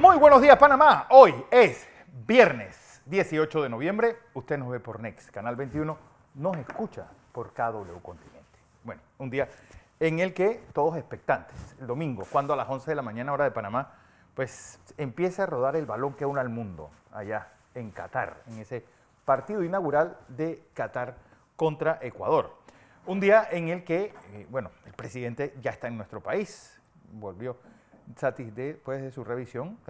Muy buenos días, Panamá. Hoy es viernes 18 de noviembre. Usted nos ve por Next, Canal 21. Nos escucha por KW Continente. Bueno, un día en el que todos expectantes. El domingo, cuando a las 11 de la mañana, hora de Panamá, pues empieza a rodar el balón que une al mundo allá en Qatar, en ese partido inaugural de Qatar contra Ecuador. Un día en el que, bueno, el presidente ya está en nuestro país, volvió después de su revisión.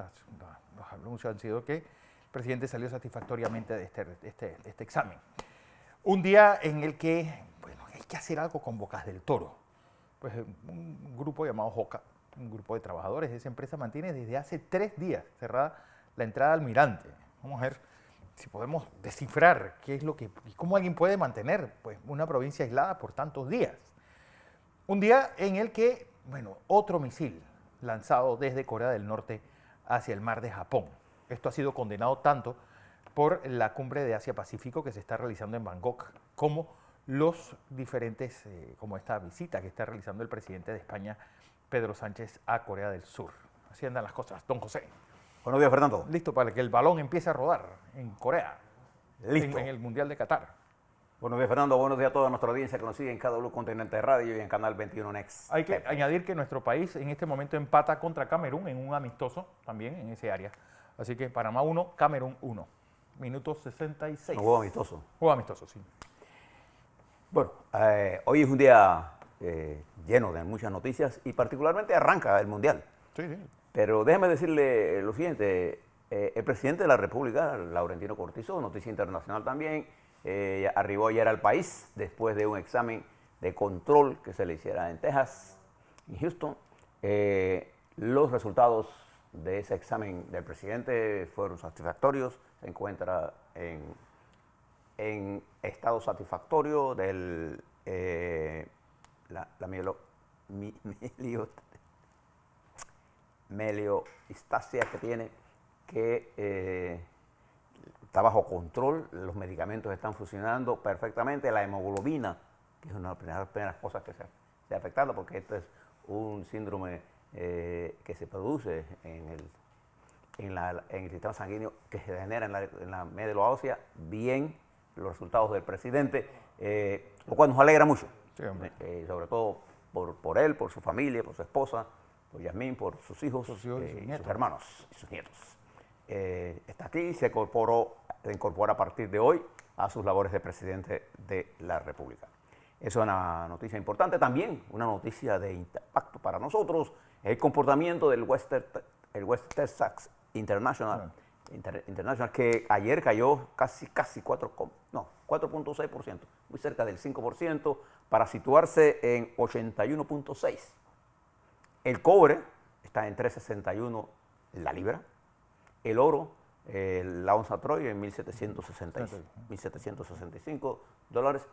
Los anuncios han sido que el presidente salió satisfactoriamente de este examen. Un día en el que, bueno, hay que hacer algo con Bocas del Toro. Pues un grupo llamado JOCA, un grupo de trabajadores de esa empresa, mantiene desde hace 3 días cerrada la entrada al Almirante. Vamos a ver si podemos descifrar qué es lo que y cómo alguien puede mantener pues una provincia aislada por tantos días. Un día en el que, bueno, otro misil lanzado desde Corea del Norte hacia el mar de Japón. Esto ha sido condenado tanto por la cumbre de Asia-Pacífico que se está realizando en Bangkok, como los diferentes, como esta visita que está realizando el presidente de España, Pedro Sánchez, a Corea del Sur. Así andan las cosas. Don José. Buenos días, Fernando. Listo para que el balón empiece a rodar en Corea. Listo. En el Mundial de Qatar. Buenos días, Fernando. Buenos días a toda nuestra audiencia que nos sigue en KW Continente Radio y en Canal 21 Next. Hay que añadir que nuestro país en este momento empata contra Camerún en un amistoso también en ese área. Así que Panamá 1, Camerún 1. Minuto 66. Un juego amistoso. Juego amistoso, sí. Bueno, hoy es un día lleno de muchas noticias y particularmente arranca el Mundial. Sí, sí. Pero déjeme decirle lo siguiente. El presidente de la República, Laurentino Cortizo, noticia internacional también, arribó ayer al país después de un examen de control que se le hiciera en Texas, en Houston. Los resultados de ese examen del presidente fueron satisfactorios. Se encuentra en estado satisfactorio de la melioistasia que tiene, que está bajo control, los medicamentos están funcionando perfectamente, la hemoglobina, que es una de las primeras cosas que se ha afectado, porque esto es un síndrome que se produce en el sistema sanguíneo, que se genera en la médula ósea. Bien, los resultados del presidente, lo cual nos alegra mucho, sí, sobre todo por él, por su familia, por su esposa, por Yasmín, por sus hijos, sus hermanos y sus nietos. Está aquí y se incorpora a partir de hoy a sus labores de presidente de la República. Eso es una noticia importante. También una noticia de impacto para nosotros, el comportamiento del West Texas International, que ayer cayó casi 4.6%, muy cerca del 5%, para situarse en 81.6. El cobre está en 3.61 la libra. El oro, la onza Troy en 1.765 dólares.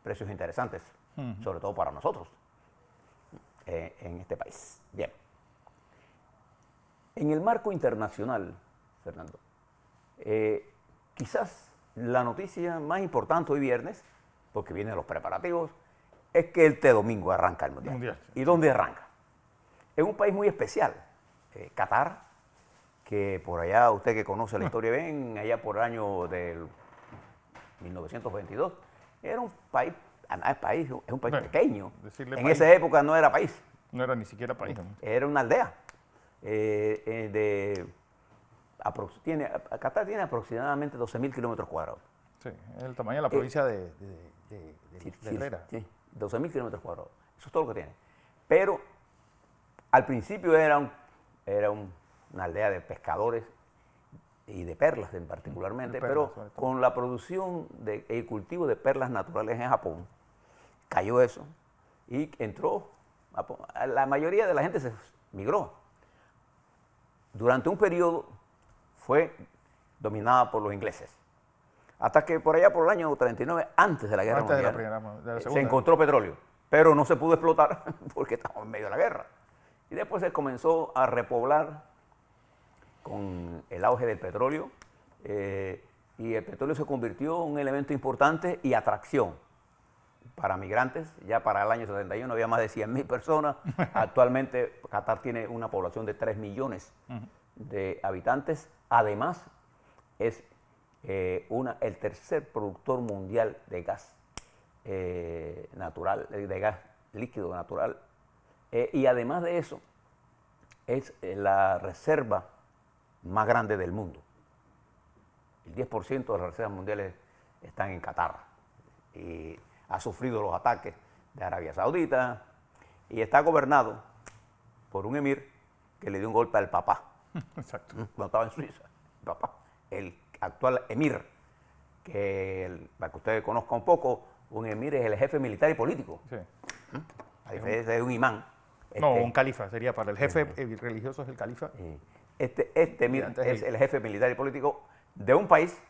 Precios interesantes, sobre todo para nosotros en este país. Bien. En el marco internacional, Fernando, quizás la noticia más importante hoy viernes, porque vienen los preparativos, es que este domingo arranca el Mundial. ¿Y dónde arranca? En un país muy especial, Qatar, que por allá, usted que conoce la historia bien, allá por el año del 1922, era un país, es un país pequeño. En esa época no era país. No era ni siquiera país. Era una aldea. Qatar tiene aproximadamente 12.000 kilómetros cuadrados. Sí, es el tamaño de la provincia de Herrera. Sí, 12.000 kilómetros cuadrados. Eso es todo lo que tiene. Pero al principio era una aldea de pescadores y de perlas particularmente, pero con la producción el cultivo de perlas naturales en Japón, cayó eso y entró, la mayoría de la gente se migró. Durante un periodo fue dominada por los ingleses, hasta que por allá por el año 39, antes de la Guerra Mundial, se encontró petróleo, pero no se pudo explotar porque estábamos en medio de la guerra. Y después se comenzó a repoblar con el auge del petróleo, y el petróleo se convirtió en un elemento importante y atracción para migrantes. Ya para el año 71 había más de 100.000 personas. Actualmente Qatar tiene una población de 3 millones de habitantes. Además, es el tercer productor mundial de gas natural, de gas líquido natural. Y además de eso, es la reserva más grande del mundo. El 10% de las reservas mundiales están en Qatar. Y ha sufrido los ataques de Arabia Saudita y está gobernado por un emir que le dio un golpe al papá. Exacto. Cuando estaba en Suiza, el papá. El actual emir, para que ustedes conozcan un poco, un emir es el jefe militar y político. Sí. A diferencia de un imán. No, un califa sería para el jefe religioso, es el califa. Este emir es el jefe militar y político de un país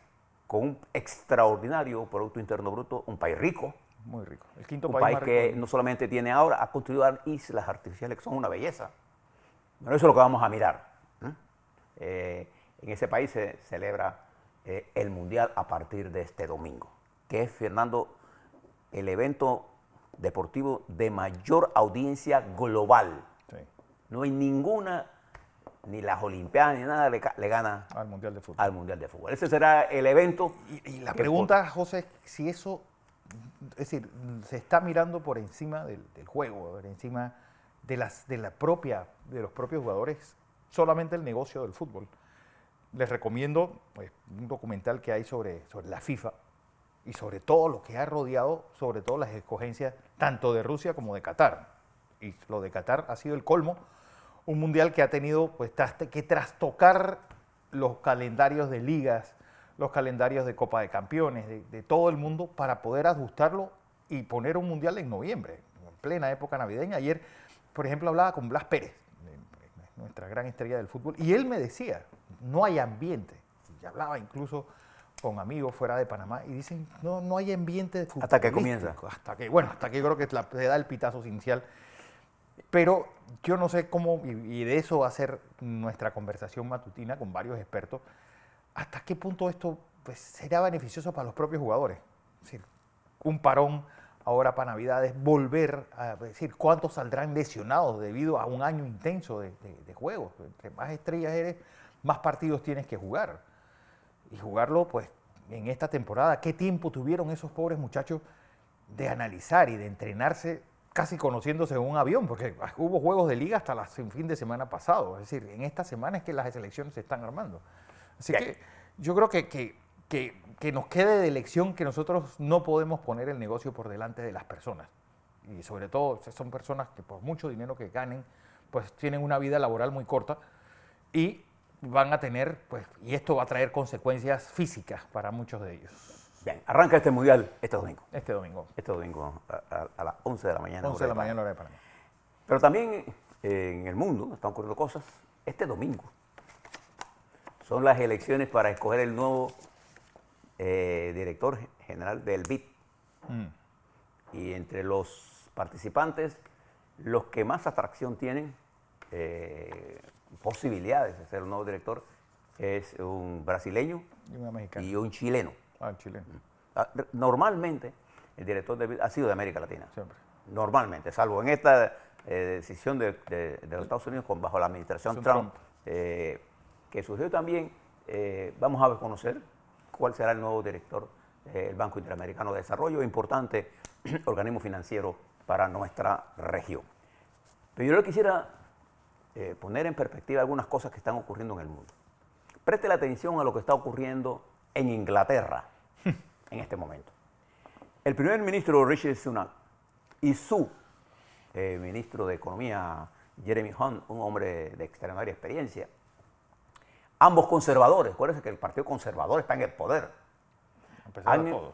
con un extraordinario Producto Interno Bruto, un país rico. Muy rico. El quinto Un país país más que rico. no solamente tiene ahora, ha construido islas artificiales que son una belleza. Bueno, eso es lo que vamos a mirar. En ese país se celebra el Mundial a partir de este domingo, que es, Fernando, el evento deportivo de mayor audiencia global. Sí. No hay ninguna, ni las Olimpiadas, ni nada le gana Al Mundial de Fútbol. al Mundial de Fútbol. Ese será el evento. Y la que pregunta, José, es si eso, es decir, se está mirando por encima del juego, por encima de los propios jugadores, solamente el negocio del fútbol. Les recomiendo pues, un documental que hay sobre la FIFA y sobre todo lo que ha rodeado, sobre todo las escogencias tanto de Rusia como de Qatar. Y lo de Qatar ha sido el colmo, un mundial que ha tenido pues, que trastocar los calendarios de ligas, los calendarios de Copa de Campeones, de todo el mundo, para poder ajustarlo y poner un mundial en noviembre, en plena época navideña. Ayer, por ejemplo, hablaba con Blas Pérez, nuestra gran estrella del fútbol, y él me decía, no hay ambiente. Y hablaba incluso con amigos fuera de Panamá y dicen, no hay ambiente de fútbol. Hasta que comienza. Hasta que creo que se da el pitazo inicial. Pero yo no sé cómo, y de eso va a ser nuestra conversación matutina con varios expertos, hasta qué punto esto pues, será beneficioso para los propios jugadores. Es decir, un parón ahora para Navidades, volver a decir cuántos saldrán lesionados debido a un año intenso de juegos. Entre más estrellas eres, más partidos tienes que jugar. Y jugarlo, pues, en esta temporada, ¿qué tiempo tuvieron esos pobres muchachos de analizar y de entrenarse casi conociéndose en un avión? Porque hubo juegos de liga hasta el fin de semana pasado. Es decir, en esta semana es que las selecciones se están armando. Así que yo creo que nos quede de lección que nosotros no podemos poner el negocio por delante de las personas. Y sobre todo, son personas que por mucho dinero que ganen, pues tienen una vida laboral muy corta y van a tener, pues, y esto va a traer consecuencias físicas para muchos de ellos. Bien, arranca este mundial este domingo. Este domingo. Este domingo a las 11 de la mañana. 11 de la mañana, hora de Panamá. Pero también en el mundo están ocurriendo cosas. Este domingo son las elecciones para escoger el nuevo director general del BID. Y entre los participantes, los que más atracción tienen, posibilidades de ser el nuevo director, es un brasileño Y una mexicana. y un chileno. Chileno. Normalmente, el director del BID ha sido de América Latina. Siempre. Normalmente, salvo en esta decisión de los Estados Unidos bajo la administración Trump, que surgió también. Vamos a conocer cuál será el nuevo director del Banco Interamericano de Desarrollo, importante organismo financiero para nuestra región. Pero yo le quisiera poner en perspectiva algunas cosas que están ocurriendo en el mundo. Preste la atención a lo que está ocurriendo en Inglaterra en este momento. El primer ministro Rishi Sunak y su ministro de Economía, Jeremy Hunt, un hombre de extraordinaria experiencia, ambos conservadores, acuérdense que el Partido Conservador está en el poder, han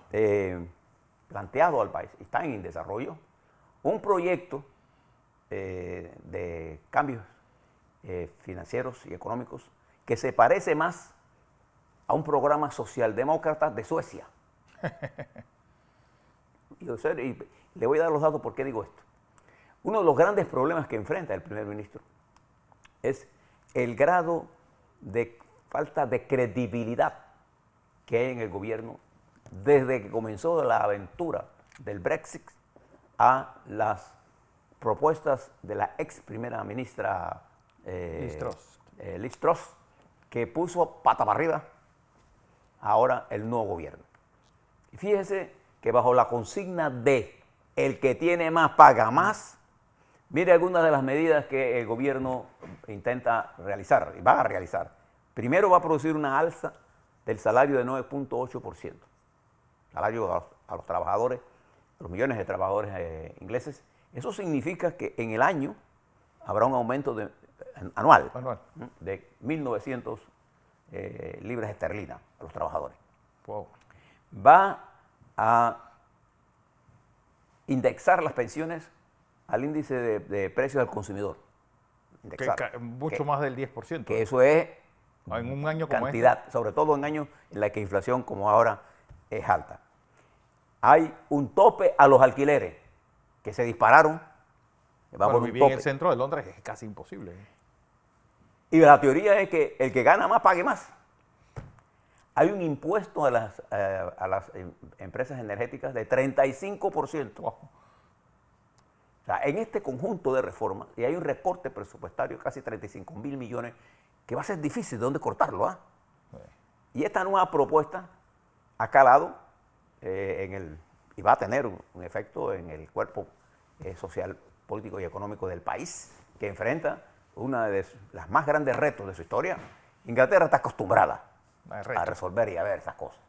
planteado al país, están en desarrollo, un proyecto de cambios financieros y económicos que se parece más a un programa socialdemócrata de Suecia. Y le voy a dar los datos por qué digo esto. Uno de los grandes problemas que enfrenta el primer ministro es el grado de falta de credibilidad que hay en el gobierno desde que comenzó la aventura del Brexit a las propuestas de la ex primera ministra Liz Truss, que puso pata para arriba ahora el nuevo gobierno. Y fíjese que bajo la consigna de el que tiene más paga más, mire algunas de las medidas que el gobierno intenta realizar y va a realizar. Primero va a producir una alza del salario de 9.8%. Salario a los trabajadores, a los millones de trabajadores ingleses. Eso significa que en el año habrá un aumento anual de 1.900 libras esterlinas a los trabajadores. Wow. Va a indexar las pensiones al índice de precios del consumidor. Mucho más del 10%. Que eso es en un año como cantidad, sobre todo en años en la que la inflación como ahora es alta. Hay un tope a los alquileres que se dispararon. Bueno, vivir en el centro de Londres es casi imposible. Y la teoría es que el que gana más pague más. Hay un impuesto a las empresas energéticas de 35%. Wow. O sea, en este conjunto de reformas, y hay un recorte presupuestario de casi 35.000 millones, que va a ser difícil de dónde cortarlo. Sí. Y esta nueva propuesta ha calado y va a tener un efecto en el cuerpo social, político y económico del país, que enfrenta uno de los más grandes retos de su historia. Inglaterra está acostumbrada a resolver y a ver esas cosas.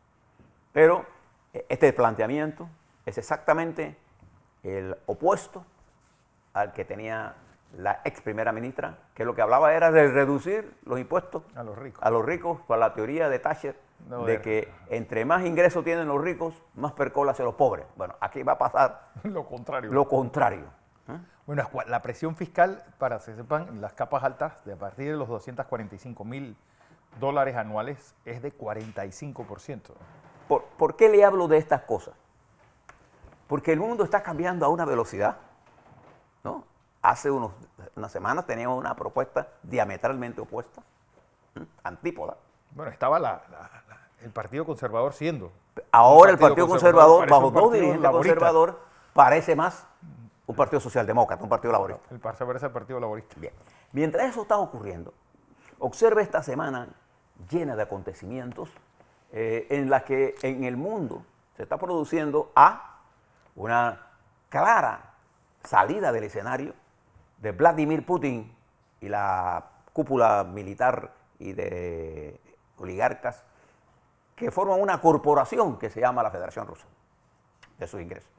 Pero este planteamiento es exactamente el opuesto al que tenía la ex primera ministra, que lo que hablaba era de reducir los impuestos a los ricos por la teoría de Thatcher, de que entre más ingresos tienen los ricos, más percola hacia los pobres. Bueno, aquí va a pasar lo contrario. Lo contrario. Bueno, la presión fiscal, para que sepan, las capas altas, de a partir de los $245.000 anuales, es de 45%. ¿Por qué le hablo de estas cosas? Porque el mundo está cambiando a una velocidad, ¿no? Hace unas semanas teníamos una propuesta diametralmente opuesta, antípoda. Bueno, estaba el Partido Conservador siendo. Ahora el Partido Conservador, bajo dos dirigentes conservadores, parece más un partido socialdemócrata, un partido laborista. Parece el Partido Laborista. Bien. Mientras eso está ocurriendo, observe esta semana llena de acontecimientos en la que en el mundo se está produciendo una clara salida del escenario de Vladimir Putin y la cúpula militar y de oligarcas que forman una corporación que se llama la Federación Rusa, de sus ingresos.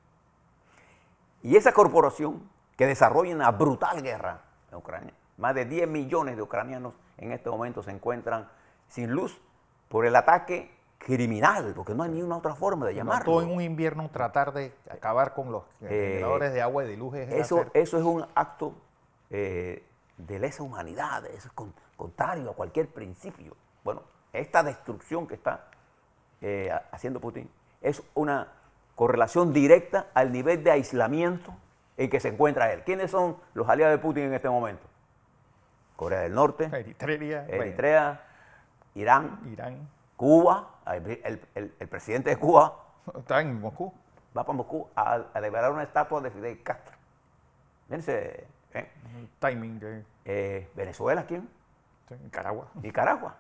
Y esa corporación que desarrolla una brutal guerra en Ucrania, más de 10 millones de ucranianos en este momento se encuentran sin luz por el ataque criminal, porque no hay ni una otra forma de llamarlo. Todo en un invierno tratar de acabar con los generadores de agua y de luz. Eso es un acto de lesa humanidad, eso es contrario a cualquier principio. Bueno, esta destrucción que está haciendo Putin es una correlación directa al nivel de aislamiento en que se encuentra él. ¿Quiénes son los aliados de Putin en este momento? Corea del Norte, Eritrea, Irán, Cuba. El presidente de Cuba está en Moscú. Va para Moscú a liberar una estatua de Fidel Castro. Fíjense. El timing de... Venezuela, ¿quién? Sí, Nicaragua.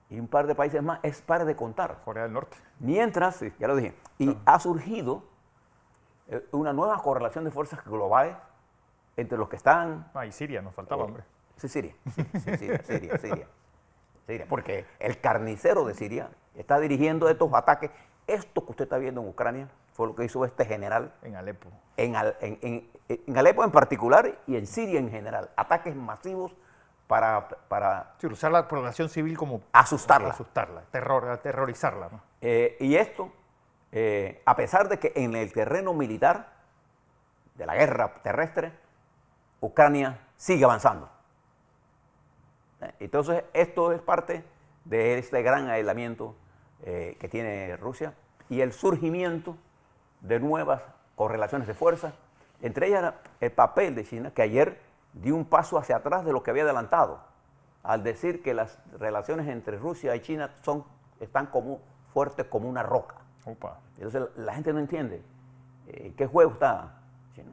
Y un par de países más, es para de contar. Corea del Norte. Mientras, sí, ya lo dije, y ha surgido una nueva correlación de fuerzas globales entre los que están... Y Siria, nos faltaba, hombre. Sí, Siria. Siria, porque el carnicero de Siria está dirigiendo estos ataques. Esto que usted está viendo en Ucrania fue lo que hizo este general. En Alepo. En Alepo en particular y en Siria en general. Ataques masivos para sí, usar la población civil como... Asustarla, aterrorizarla, ¿no? Y esto, a pesar de que en el terreno militar de la guerra terrestre, Ucrania sigue avanzando. Entonces, esto es parte de este gran aislamiento que tiene Rusia y el surgimiento de nuevas correlaciones de fuerza, entre ellas el papel de China, que ayer dio un paso hacia atrás de lo que había adelantado, al decir que las relaciones entre Rusia y China están fuertes como una roca. Opa. Entonces la gente no entiende ¿Qué juego está China?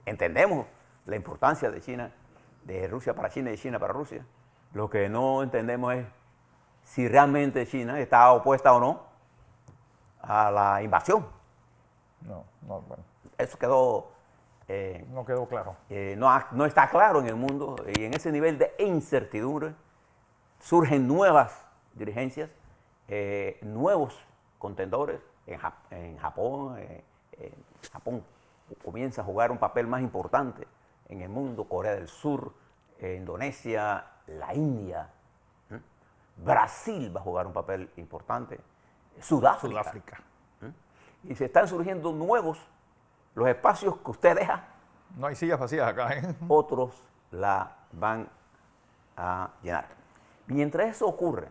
Entendemos la importancia de China, de Rusia para China y de China para Rusia. Lo que no entendemos es si realmente China está opuesta o no a la invasión. No, bueno, Eso quedó, no quedó claro. no está claro en el mundo, y en ese nivel de incertidumbre surgen nuevas dirigencias, nuevos contendores. En Japón, Japón comienza a jugar un papel más importante en el mundo, Corea del Sur, Indonesia, la India, Brasil va a jugar un papel importante, Sudáfrica. Y se están surgiendo nuevos, los espacios que usted deja, No hay sillas vacías acá, ¿eh? otros la van a llenar. Mientras eso ocurre,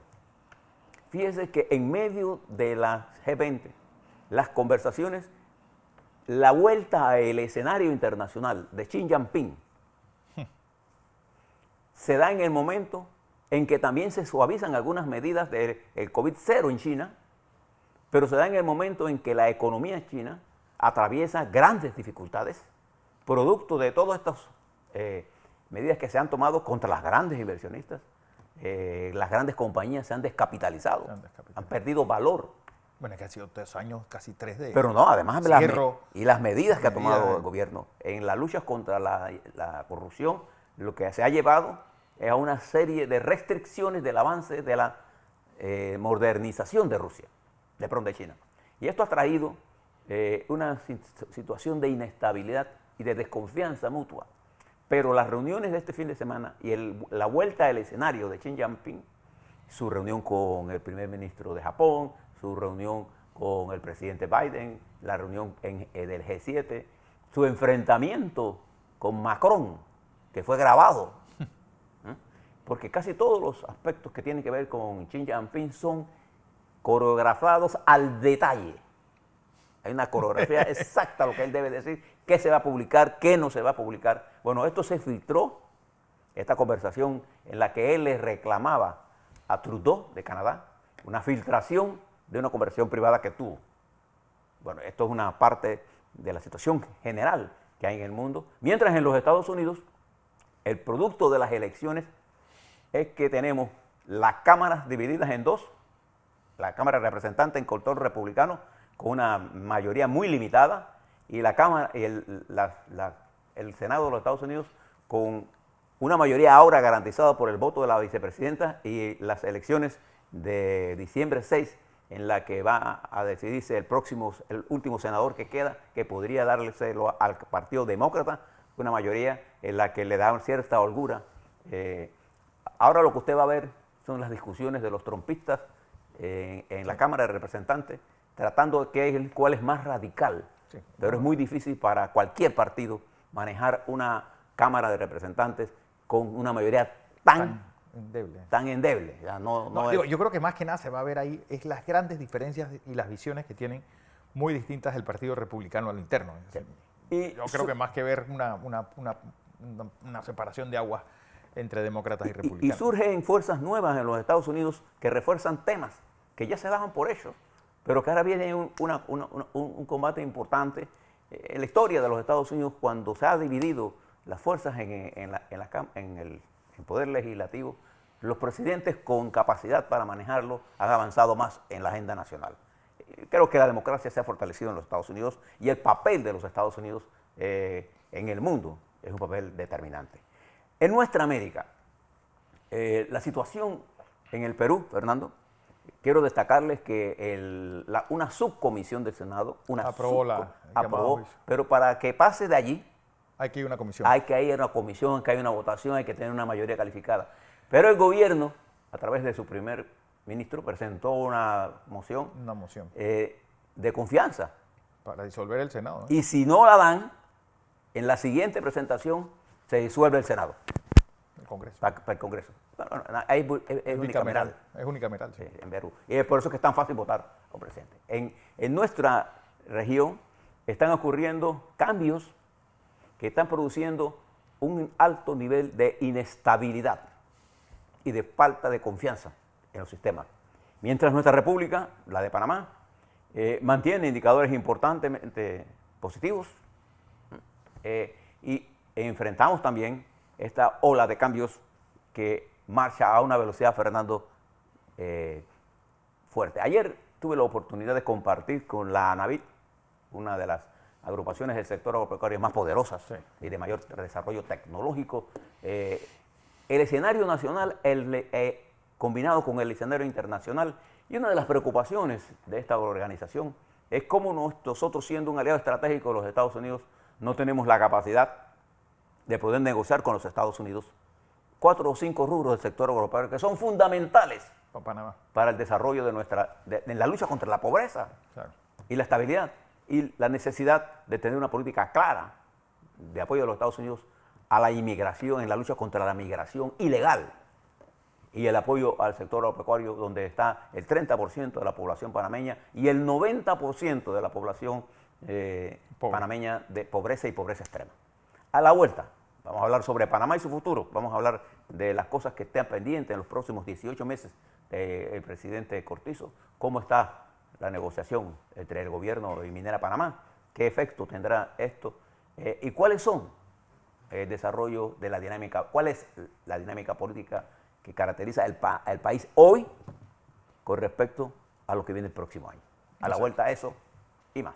fíjese que en medio de la G20, las conversaciones, la vuelta al escenario internacional de Xi Jinping se da en el momento en que también se suavizan algunas medidas del COVID-0 en China, pero se da en el momento en que la economía china atraviesa grandes dificultades, producto de todas estas medidas que se han tomado contra las grandes inversionistas. Las grandes compañías se han descapitalizado, han perdido valor. Bueno, es que ha sido 3 años, casi 3 de Pero no, además cierro, las medidas que ha tomado el gobierno en la lucha contra la corrupción, lo que se ha llevado es a una serie de restricciones del avance de la modernización de Rusia, de China. Y esto ha traído una situación de inestabilidad y de desconfianza mutua. Pero las reuniones de este fin de semana y la vuelta al escenario de Xi Jinping, su reunión con el primer ministro de Japón, su reunión con el presidente Biden, la reunión del G7, su enfrentamiento con Macron, que fue grabado, porque casi todos los aspectos que tienen que ver con Xi Jinping son coreografados al detalle. Hay una coreografía exacta, lo que él debe decir, qué se va a publicar, qué no se va a publicar. Bueno, esto se filtró, esta conversación en la que él le reclamaba a Trudeau de Canadá una filtración de una conversación privada que tuvo. Bueno, esto es una parte de la situación general que hay en el mundo. Mientras en los Estados Unidos, el producto de las elecciones es que tenemos las cámaras divididas en dos, la Cámara de Representantes en control republicano, con una mayoría muy limitada, y la Cámara y el Senado de los Estados Unidos con una mayoría ahora garantizada por el voto de la vicepresidenta, y las elecciones de diciembre 6, en la que va a decidirse el último senador que queda, que podría dárselo al Partido Demócrata, una mayoría en la que le da cierta holgura. Ahora lo que usted va a ver son las discusiones de los trumpistas en la Cámara de Representantes, tratando de cuál es más radical. Sí. Pero es muy difícil para cualquier partido manejar una Cámara de Representantes con una mayoría tan endeble. Ya yo creo que más que nada se va a ver ahí es las grandes diferencias y las visiones que tienen muy distintas del Partido Republicano a lo interno. Sí. Yo creo que más que ver una separación de aguas entre demócratas y republicanos. Y surgen fuerzas nuevas en los Estados Unidos que refuerzan temas que ya se daban por hechos, pero que ahora viene un combate importante. En la historia de los Estados Unidos, cuando se ha dividido las fuerzas en el poder legislativo, los presidentes con capacidad para manejarlo han avanzado más en la agenda nacional. Creo que la democracia se ha fortalecido en los Estados Unidos, y el papel de los Estados Unidos en el mundo es un papel determinante. En nuestra América, la situación en el Perú, Fernando, quiero destacarles que una subcomisión del Senado aprobó, pero para que pase de allí hay que ir a una comisión. Hay que ir a una comisión, que hay una votación, hay que tener una mayoría calificada. Pero el gobierno, a través de su primer ministro, presentó una moción de confianza. Para disolver el Senado, ¿no? Y si no la dan, en la siguiente presentación se disuelve el Senado. El Congreso. Para el Congreso. Es unicameral. Es unicameral, sí. En Perú. Y es por eso que es tan fácil votar por presidente. En nuestra región están ocurriendo cambios que están produciendo un alto nivel de inestabilidad y de falta de confianza en los sistemas. Mientras nuestra república, la de Panamá, mantiene indicadores importantemente positivos y enfrentamos también esta ola de cambios que marcha a una velocidad, Fernando, fuerte. Ayer tuve la oportunidad de compartir con la ANAVIT, una de las agrupaciones del sector agropecuario más poderosas y de mayor desarrollo tecnológico, el escenario nacional combinado con el escenario internacional, y una de las preocupaciones de esta organización es cómo nosotros, siendo un aliado estratégico de los Estados Unidos, no tenemos la capacidad de poder negociar con los Estados Unidos 4 o 5 rubros del sector agropecuario que son fundamentales para el desarrollo en la lucha contra la pobreza y la estabilidad, y la necesidad de tener una política clara de apoyo de los Estados Unidos a la inmigración, en la lucha contra la migración ilegal, y el apoyo al sector agropecuario, donde está el 30% de la población panameña y el 90% de la población panameña de pobreza y pobreza extrema. A la vuelta, vamos a hablar sobre Panamá y su futuro, vamos a hablar de las cosas que estén pendientes en los próximos 18 meses del presidente Cortizo, cómo está la negociación entre el gobierno y Minera Panamá, qué efecto tendrá esto y cuáles son el desarrollo de la dinámica, cuál es la dinámica política que caracteriza el país hoy con respecto a lo que viene el próximo año. A la vuelta a eso y más.